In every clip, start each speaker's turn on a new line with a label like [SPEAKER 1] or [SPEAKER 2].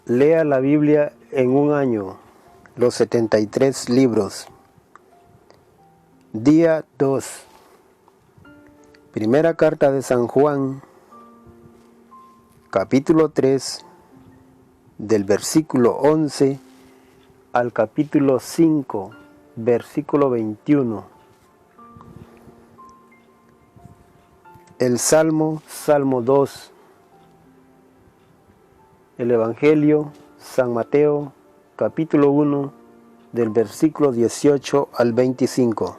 [SPEAKER 1] Lea la Biblia en un año, los 73 libros. Día 2. Primera carta de San Juan, capítulo 3, del versículo 11 al capítulo 5, versículo 21. El Salmo 2. El Evangelio, San Mateo, capítulo 1, del versículo 18 al 25.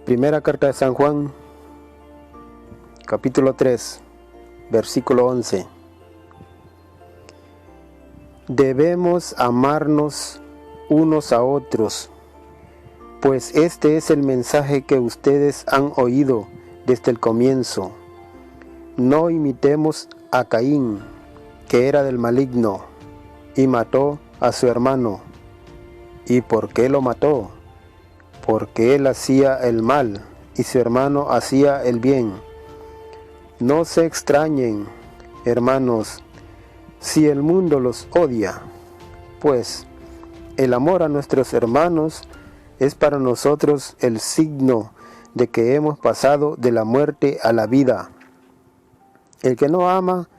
[SPEAKER 1] Primera carta de San Juan, capítulo 3, versículo 11. Debemos amarnos unos a otros, pues este es el mensaje que ustedes han oído desde el comienzo. No imitemos a Caín, que era del maligno, y mató a su hermano. ¿Y por qué lo mató? Porque él hacía el mal, y su hermano hacía el bien. No se extrañen, hermanos, si el mundo los odia, pues el amor a nuestros hermanos es para nosotros el signo de que hemos pasado de la muerte a la vida. El que no ama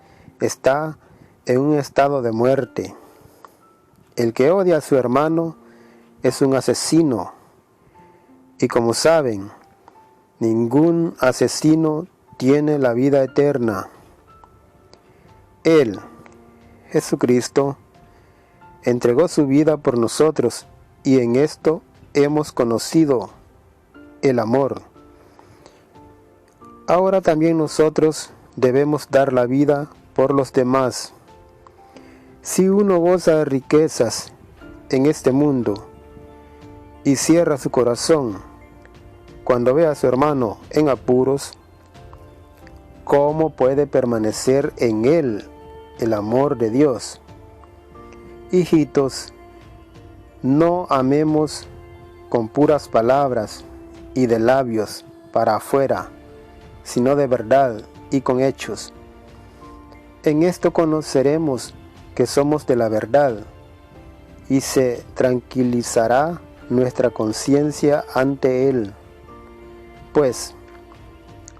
[SPEAKER 1] está en un estado de muerte. El que odia a su hermano es un asesino. Y como saben, ningún asesino tiene la vida eterna. Él, Jesucristo, entregó su vida por nosotros y en esto hemos conocido el amor. Ahora también nosotros debemos dar la vida por los demás. Si uno goza de riquezas en este mundo y cierra su corazón cuando ve a su hermano en apuros, ¿cómo puede permanecer en él el amor de Dios? Hijitos, no amemos con puras palabras y de labios para afuera, sino de verdad y con hechos. En esto conoceremos que somos de la verdad y se tranquilizará nuestra conciencia ante Él. Pues,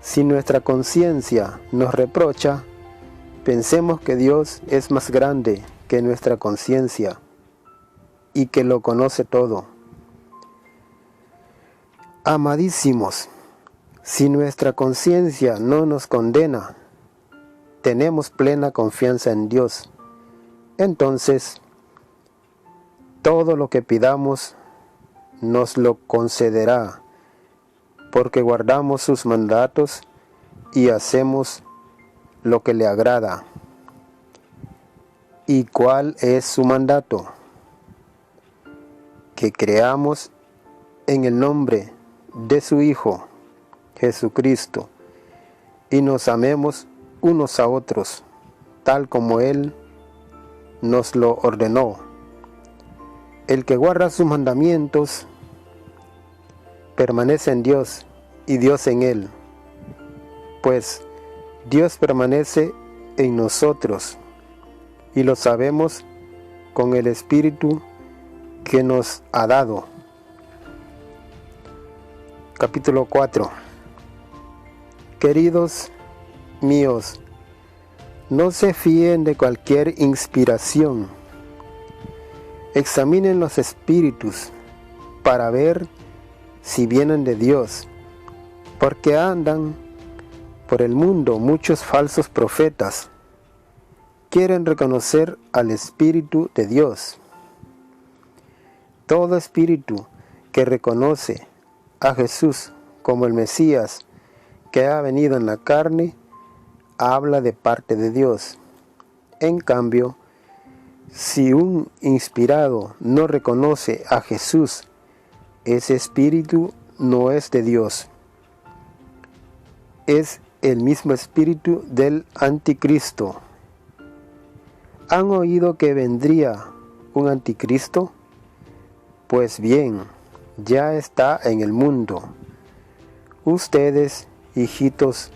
[SPEAKER 1] si nuestra conciencia nos reprocha, pensemos que Dios es más grande que nuestra conciencia y que lo conoce todo. Amadísimos, si nuestra conciencia no nos condena, tenemos plena confianza en Dios. Entonces, todo lo que pidamos nos lo concederá, porque guardamos sus mandatos y hacemos lo que le agrada. ¿Y cuál es su mandato? Que creamos en el nombre de su Hijo, Jesucristo, y nos amemos unos a otros, tal como Él nos lo ordenó. El que guarda sus mandamientos permanece en Dios y Dios en él, pues Dios permanece en nosotros y lo sabemos con el Espíritu que nos ha dado. Capítulo 4. Queridos míos, no se fíen de cualquier inspiración. Examinen los espíritus para ver si vienen de Dios, porque andan por el mundo muchos falsos profetas. Quieren reconocer al Espíritu de Dios. Todo espíritu que reconoce a Jesús como el Mesías que ha venido en la carne, habla de parte de Dios. En cambio, si un inspirado no reconoce a Jesús, ese espíritu no es de Dios. Es el mismo espíritu del anticristo. ¿Han oído que vendría un anticristo? Pues bien, ya está en el mundo. Ustedes, hijitos,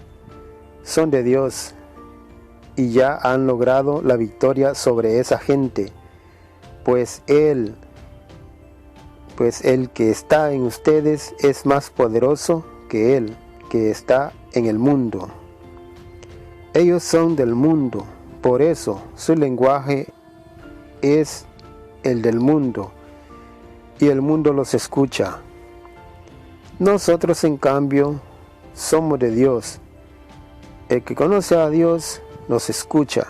[SPEAKER 1] son de Dios y ya han logrado la victoria sobre esa gente, pues el que está en ustedes es más poderoso que el que está en el mundo. Ellos son del mundo, por eso su lenguaje es el del mundo, y el mundo los escucha. Nosotros, en cambio, somos de Dios. El que conoce a Dios nos escucha,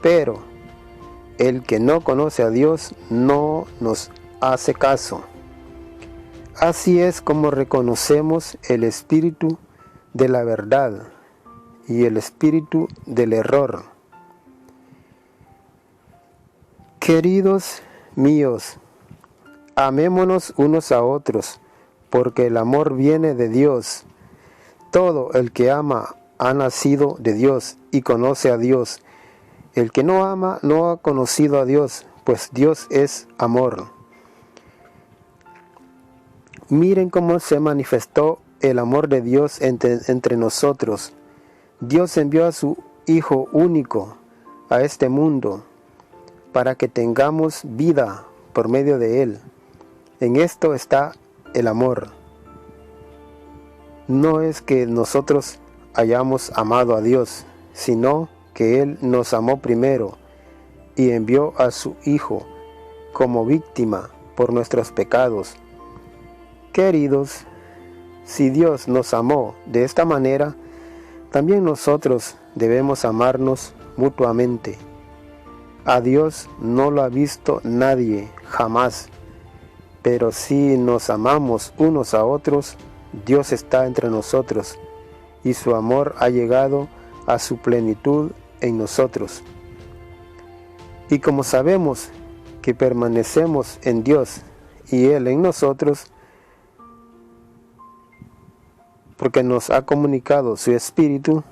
[SPEAKER 1] pero el que no conoce a Dios no nos hace caso. Así es como reconocemos el espíritu de la verdad y el espíritu del error. Queridos míos, amémonos unos a otros, porque el amor viene de Dios. Todo el que ama ha nacido de Dios y conoce a Dios. El que no ama no ha conocido a Dios, pues Dios es amor. Miren cómo se manifestó el amor de Dios entre nosotros. Dios envió a su Hijo único a este mundo para que tengamos vida por medio de Él. En esto está el amor. No es que nosotros hayamos amado a Dios, sino que Él nos amó primero y envió a su Hijo como víctima por nuestros pecados. Queridos, si Dios nos amó de esta manera, también nosotros debemos amarnos mutuamente. A Dios no lo ha visto nadie, jamás. Pero si nos amamos unos a otros, Dios está entre nosotros, y su amor ha llegado a su plenitud en nosotros. Y como sabemos que permanecemos en Dios y Él en nosotros, porque nos ha comunicado su Espíritu,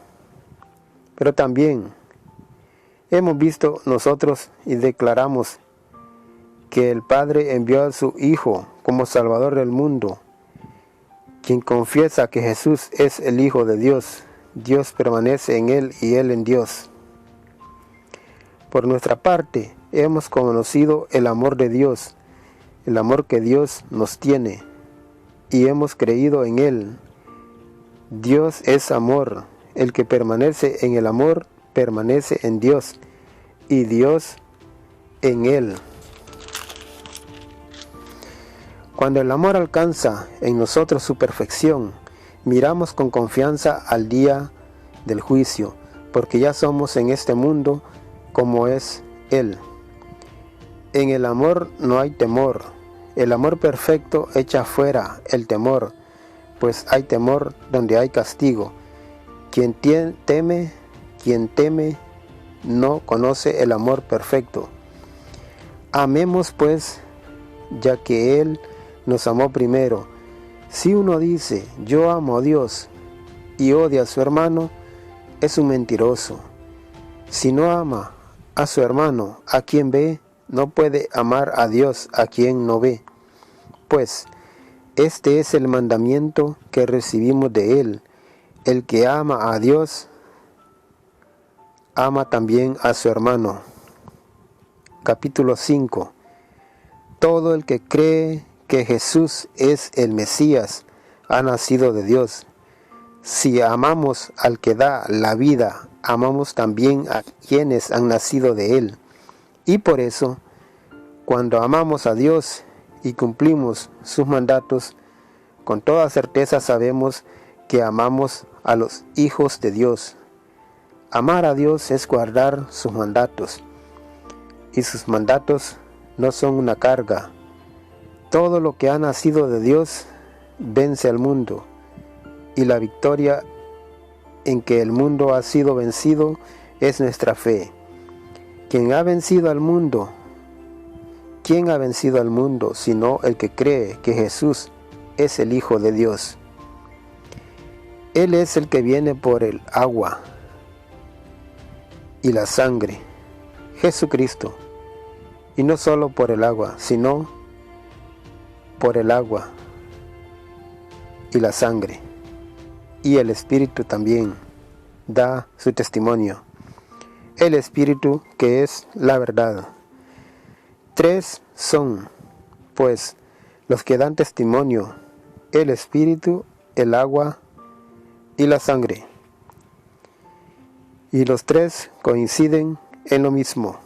[SPEAKER 1] pero también hemos visto nosotros y declaramos que el Padre envió a su Hijo como Salvador del mundo. Quien confiesa que Jesús es el Hijo de Dios, Dios permanece en Él y Él en Dios. Por nuestra parte, hemos conocido el amor de Dios, el amor que Dios nos tiene, y hemos creído en Él. Dios es amor. El que permanece en el amor, permanece en Dios, y Dios en Él. Cuando el amor alcanza en nosotros su perfección, miramos con confianza al día del juicio, porque ya somos en este mundo como es Él. En el amor no hay temor. El amor perfecto echa fuera el temor, pues hay temor donde hay castigo. Quien teme no conoce el amor perfecto. Amemos pues, ya que Él nos amó primero. Si uno dice, yo amo a Dios, y odia a su hermano, es un mentiroso. Si no ama a su hermano, a quien ve, no puede amar a Dios, a quien no ve. Pues, este es el mandamiento que recibimos de Él. El que ama a Dios, ama también a su hermano. Capítulo 5. Todo el que cree que Jesús es el Mesías, ha nacido de Dios. Si amamos al que da la vida, amamos también a quienes han nacido de Él. Y por eso, cuando amamos a Dios y cumplimos sus mandatos, con toda certeza sabemos que amamos a los hijos de Dios. Amar a Dios es guardar sus mandatos, y sus mandatos no son una carga. Todo lo que ha nacido de Dios vence al mundo, y la victoria en que el mundo ha sido vencido es nuestra fe. ¿Quién ha vencido al mundo? ¿Quién ha vencido al mundo sino el que cree que Jesús es el Hijo de Dios? Él es el que viene por el agua y la sangre, Jesucristo, y no solo por el agua, sino por el agua y la sangre, y el Espíritu también da su testimonio. el Espíritu, que es la verdad. 3 son, pues, los que dan testimonio: el Espíritu, el agua y la sangre. Y los 3 coinciden en lo mismo.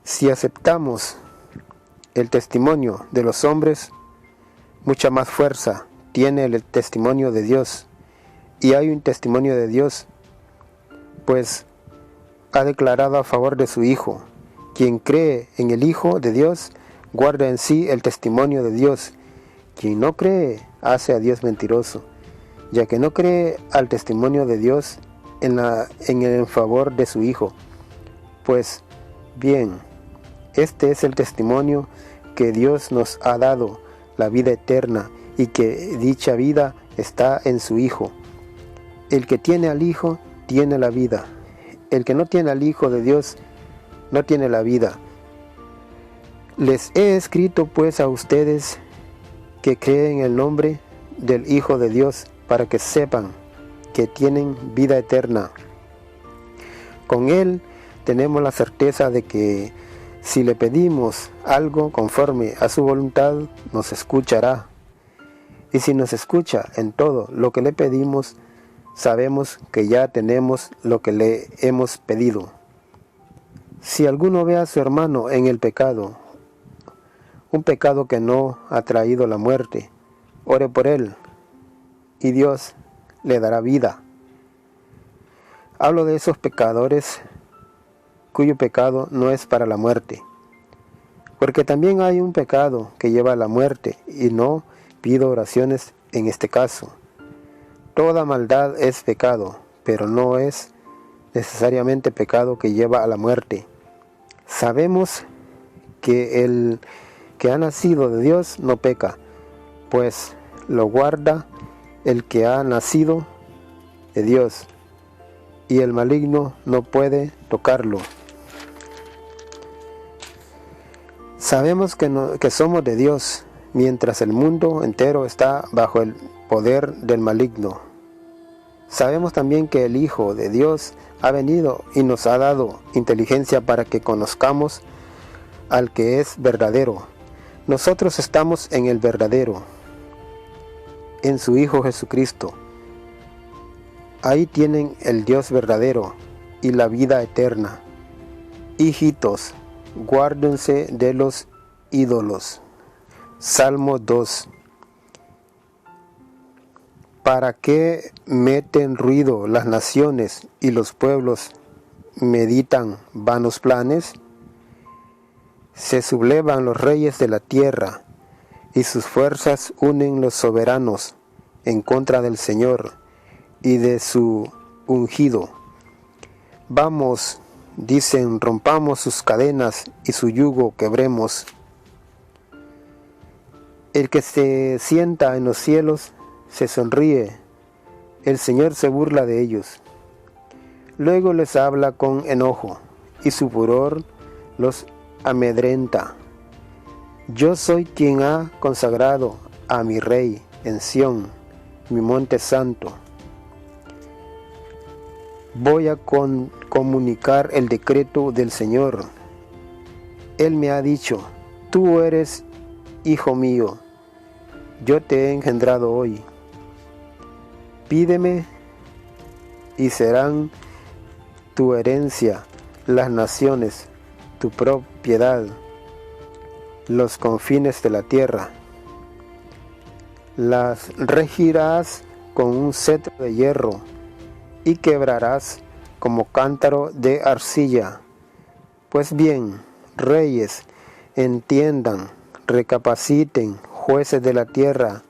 [SPEAKER 1] Si aceptamos el testimonio de los hombres, mucha más fuerza tiene el testimonio de Dios. Y hay un testimonio de Dios, pues ha declarado a favor de su Hijo. Quien cree en el Hijo de Dios guarda en sí el testimonio de Dios. Quien no cree hace a Dios mentiroso, ya que no cree al testimonio de Dios en favor de su Hijo. Pues bien, este es el testimonio, que Dios nos ha dado la vida eterna, y que dicha vida está en su Hijo. El que tiene al Hijo tiene la vida. El que no tiene al Hijo de Dios no tiene la vida. Les he escrito pues a ustedes que creen en el nombre del Hijo de Dios, para que sepan que tienen vida eterna. Con Él tenemos la certeza de que si le pedimos algo conforme a su voluntad, nos escuchará. Y si nos escucha en todo lo que le pedimos, sabemos que ya tenemos lo que le hemos pedido. Si alguno ve a su hermano en el pecado, un pecado que no ha traído la muerte, ore por él, y Dios le dará vida. Hablo de esos pecadores cuyo pecado no es para la muerte, porque también hay un pecado que lleva a la muerte, y no pido oraciones en este caso. Toda maldad es pecado, pero no es necesariamente pecado que lleva a la muerte. Sabemos que el que ha nacido de Dios no peca, pues lo guarda el que ha nacido de Dios, y el maligno no puede tocarlo. Sabemos que somos de Dios, mientras el mundo entero está bajo el poder del maligno. Sabemos también que el Hijo de Dios ha venido y nos ha dado inteligencia para que conozcamos al que es verdadero. Nosotros estamos en el verdadero, en su Hijo Jesucristo. Ahí tienen el Dios verdadero y la vida eterna. Hijitos, guárdense de los ídolos. Salmo 2. ¿Para qué meten ruido las naciones y los pueblos meditan vanos planes? Se sublevan los reyes de la tierra, y sus fuerzas unen los soberanos en contra del Señor y de su ungido. Vamos, dicen, rompamos sus cadenas y su yugo quebremos. El que se sienta en los cielos se sonríe, el Señor se burla de ellos. Luego les habla con enojo, y su furor los amedrenta. Yo soy quien ha consagrado a mi Rey en Sión, mi monte santo. Voy a comunicar el decreto del Señor. Él me ha dicho: tú eres hijo mío, yo te he engendrado hoy. Pídeme y serán tu herencia las naciones, tu propiedad, los confines de la tierra. Las regirás con un cetro de hierro y quebrarás como cántaro de arcilla. Pues bien, reyes, entiendan, recapaciten, jueces de la tierra,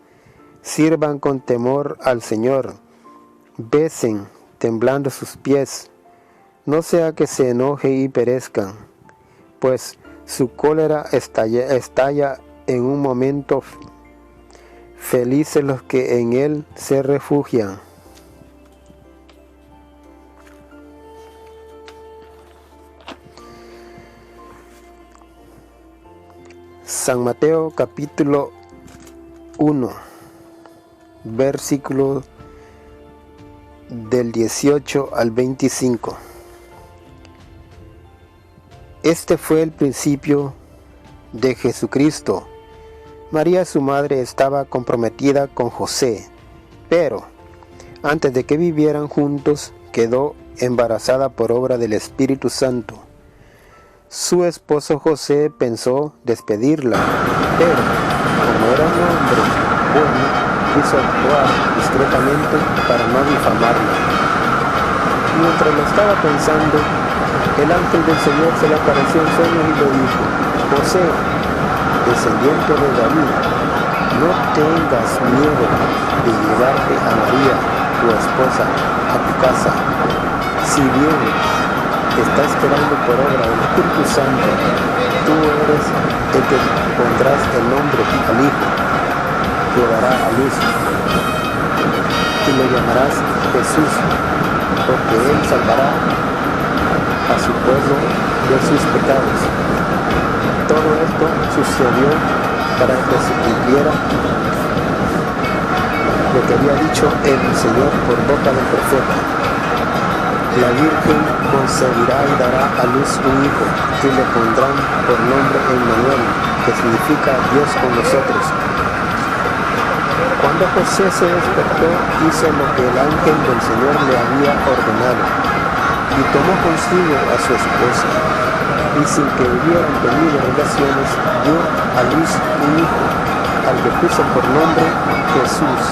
[SPEAKER 1] sirvan con temor al Señor, besen temblando sus pies, no sea que se enoje y perezcan, pues su cólera estalla en un momento. Felices los que en él se refugian. San Mateo capítulo 1, versículo del 18 al 25. Este fue el principio de Jesucristo. María, su madre, estaba comprometida con José, pero antes de que vivieran juntos, quedó embarazada por obra del Espíritu Santo. Su esposo José pensó despedirla, pero como era un hombre bueno, quiso actuar discretamente para no difamarla. Mientras lo estaba pensando, el ángel del Señor se le apareció en sueños y le dijo: José, descendiente de David, no tengas miedo de llevarte a María, tu esposa, a tu casa. Si bien está esperando por obra del Espíritu Santo, tú eres el que pondrás el nombre al Hijo que dará a luz, y lo llamarás Jesús, porque Él salvará a su pueblo de sus pecados. Todo esto sucedió para que se cumpliera lo que había dicho el Señor por boca del profeta: la Virgen concebirá y dará a luz un hijo, y le pondrán por nombre Emmanuel, que significa Dios con nosotros. Cuando José se despertó, hizo lo que el ángel del Señor le había ordenado, y tomó consigo a su esposa, y sin que hubieran tenido relaciones, dio a luz un hijo, al que puso por nombre Jesús.